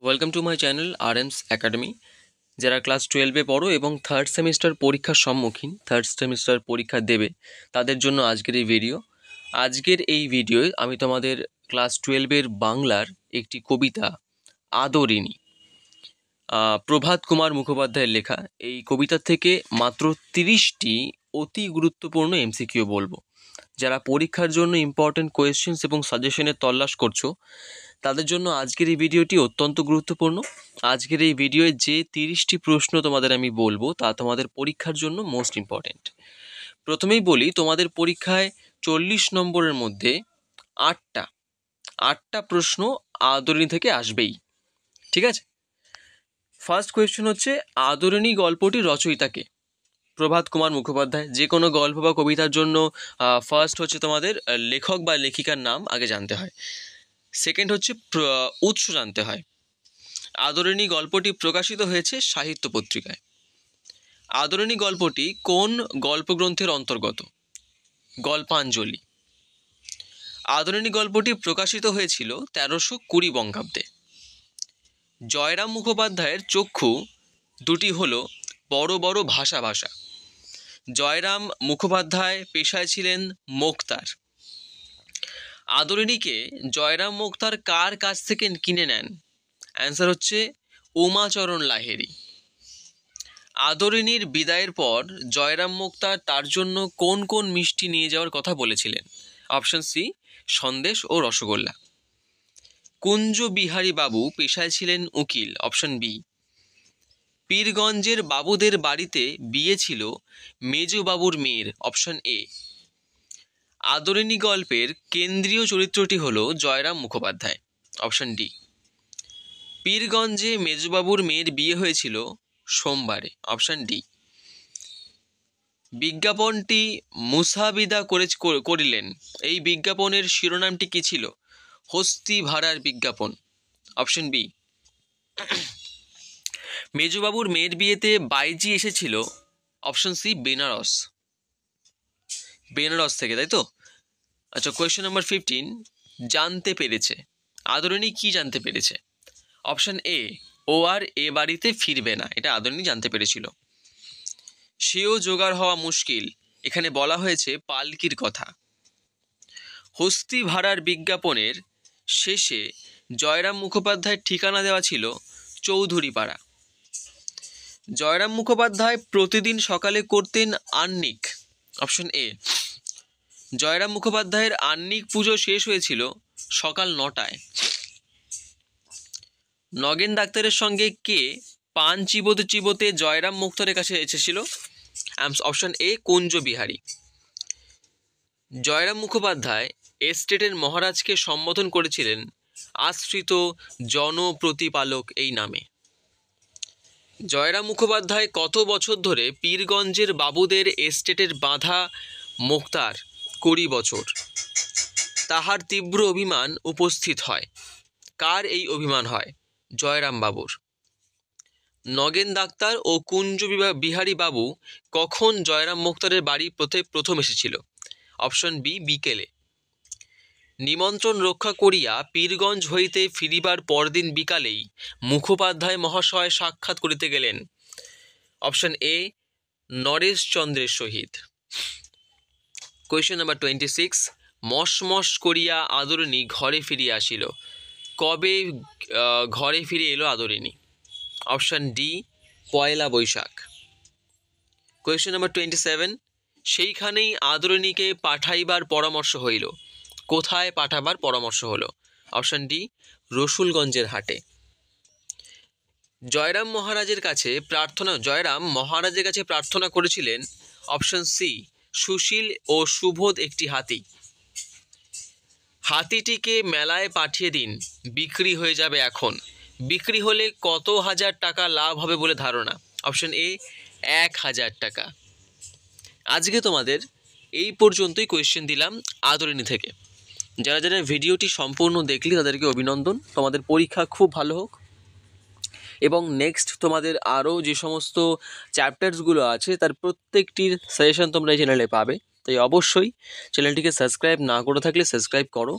Welcome to my channel RMS academy. যারা class 12-এ পড়ো এবং থার্ড সেমিস্টার পরীক্ষার সম্মুখীন, থার্ড সেমিস্টার পরীক্ষা দেবে, তাদের জন্য আজকের এই ভিডিও। আজকের এই ভিডিওয় আমি তোমাদের ক্লাস 12-এর বাংলার একটি কবিতা আদরিণী, প্রভাত কুমার মুখোপাধ্যায়ের লেখা এই কবিতা থেকে মাত্র 30টি অতি গুরুত্বপূর্ণ এমসিকিউ বলবো। যারা পরীক্ষার জন্য ইম্পর্টেন্ট কোয়েশ্চেন্স এবং সাজেশনের তল্লাশ করছো, তাদের জন্য আজকের এই ভিডিওটি অত্যন্ত গুরুত্বপূর্ণ। আজকের এই ভিডিওয়ে যে 30টি প্রশ্ন তোমাদের আমি বলবো তা তোমাদের পরীক্ষার জন্য মোস্ট ইম্পর্টেন্ট। প্রথমেই বলি, তোমাদের পরীক্ষায় 40 নম্বরের মধ্যে আটটা প্রশ্ন আদরিণী থেকে আসবেই, ঠিক আছে? ফার্স্ট কোয়েশ্চেন হচ্ছে, আদরিণী গল্পটির রচয়িতাকে? প্রভাত কুমার মুখোপাধ্যায়। যে কোনো গল্প বা কবিতার জন্য ফার্স্ট হচ্ছে তোমাদের লেখক বা লেখিকার নাম আগে জানতে হয়। সেকেন্ড হচ্ছে উৎস জানতে হয়। আদরিণী গল্পটি প্রকাশিত হয়েছে সাহিত্য পত্রিকায়। আদরিণী গল্পটি কোন গল্পগ্রন্থের অন্তর্গত? গল্পাঞ্জলি। আদরিণী গল্পটি প্রকাশিত হয়েছিল 1320 বঙ্গাব্দে। জয়রাম মুখোপাধ্যায়ের চক্ষু দুটি হলো বড় বড় ভাষা। জয়রাম মুখোপাধ্যায় পেশায় ছিলেন মোক্তার। আদরিণীকে জয়রাম মোক্তার কার কাছ থেকে কিনে নেন? অ্যান্সার হচ্ছে উমাচরণ লাহিড়ী। আদরিণীর বিদায়ের পর জয়রাম মোক্তার তার জন্য কোন কোন মিষ্টি নিয়ে যাওয়ার কথা বলেছিলেন? অপশন সি, সন্দেশ ও রসগোল্লা। কুঞ্জ বিহারী বাবু পেশায় ছিলেন উকিল। Option B. পীরগঞ্জের বাবুদের বাড়িতে বিয়ে ছিল মেজো বাবুর মেয়ের। Option A. আদরিণী গল্পের কেন্দ্রীয় চরিত্রটি হল জয়রাম মুখোপাধ্যায়। Option D. পীরগঞ্জে মেজবাবুর মেয়ের বিয়ে হয়েছিল সোমবারে। Option D. বিজ্ঞাপনটি মুসাবিদা করিলেন, এই বিজ্ঞাপনের শিরোনামটি কি ছিল? হস্তি ভাড়ার বিজ্ঞাপন। Option B. মেজবাবুর মেয়ের বিয়েতে বাইজি এসেছিল। অপশন সি, বেনারস থেকে, তাই তো? আচ্ছা, কোয়েশ্চেন নাম্বার 15, জানতে পেরেছে। আদরিণী কি জানতে পেরেছে? অপশন এ, ও আর এ বাড়িতে ফিরবে না, এটা আদরিণী জানতে পেরেছিল। সেও জোগাড় হওয়া মুশকিল, এখানে বলা হয়েছে পালকির কথা। হস্তি ভাড়ার বিজ্ঞাপনের শেষে জয়রাম মুখোপাধ্যায়ের ঠিকানা দেওয়া ছিল চৌধুরীপাড়া। জয়রাম মুখোপাধ্যায় প্রতিদিন সকালে করতেন আহ্নিক। Option A. জয়রাম মুখোপাধ্যায়ের আহ্নিক পুজো শেষ হয়েছিল সকাল 9টায়। নগেন ডাক্তারের সঙ্গে কে পান চিবোতে চিবোতে জয়রাম মুক্তারের কাছে এসেছিল? অপশন এ, কুঞ্জ বিহারী। জয়রাম মুখোপাধ্যায় এস্টেটের মহারাজকে সম্বোধন করেছিলেন আশ্রিত জনপ্রতিপালক এই নামে। জয়রাম মুখোপাধ্যায় কত বছর ধরে পীরগঞ্জের বাবুদের এস্টেটের বাঁধা মোক্তার? 20 বছর। তাহার তীব্র অভিমান উপস্থিত হয়। কার এই অভিমান হয়? জয়রাম বাবুর। নগেন ডাক্তার ও কুঞ্জ বিহারী বাবু কখন জয়রাম মোক্তারের বাড়ি প্রথম এসেছিল? অপশন বি, বিকেলে। নিমন্ত্রণ রক্ষা করিয়া পীরগঞ্জ হইতে ফিরিবার পরদিন বিকালেই মুখোপাধ্যায় মহাশয় সাক্ষাৎ করিতে গেলেন। অপশন এ, নরেশচন্দ্রের সহিত। কোয়েশ্চেন নাম্বার 26, মশ করিয়া আদরিণী ঘরে ফিরিয়া আসিল। কবে ঘরে ফিরে এলো আদরিণী? অপশন ডি, 1 বৈশাখ। কোয়েশ্চেন নাম্বার 27, সেইখানেই আদরিণীকে পাঠাইবার পরামর্শ হইল। কোথায় পাঠাবার পরামর্শ হলো? অপশন ডি, রসুলগঞ্জের হাটে। জয়রাম মহারাজের কাছে প্রার্থনা করেছিলেন। অপশন সি, সুশীল ও সুবোধ একটি হাতি। হাতিটিকে মেলায় পাঠিয়ে দিন, বিক্রি হয়ে যাবে এখন। বিক্রি হলে কত হাজার টাকা লাভ হবে বলে ধারণা? অপশন এ, 1000 টাকা। আজকে তোমাদের এই পর্যন্তই কোয়েশ্চেন দিলাম আদরিণী থেকে। যারা ভিডিওটি সম্পূর্ণ দেখলি তাদেরকে অভিনন্দন। তোমাদের পরীক্ষা খুব ভালো হোক এবং নেক্সট তোমাদের আরও যে সমস্ত চ্যাপ্টার্সগুলো আছে তার প্রত্যেকটির সাজেশন তোমরা এই চ্যানেলে পাবে। তাই অবশ্যই চ্যানেলটিকে সাবস্ক্রাইব না করে থাকলে সাবস্ক্রাইব করো।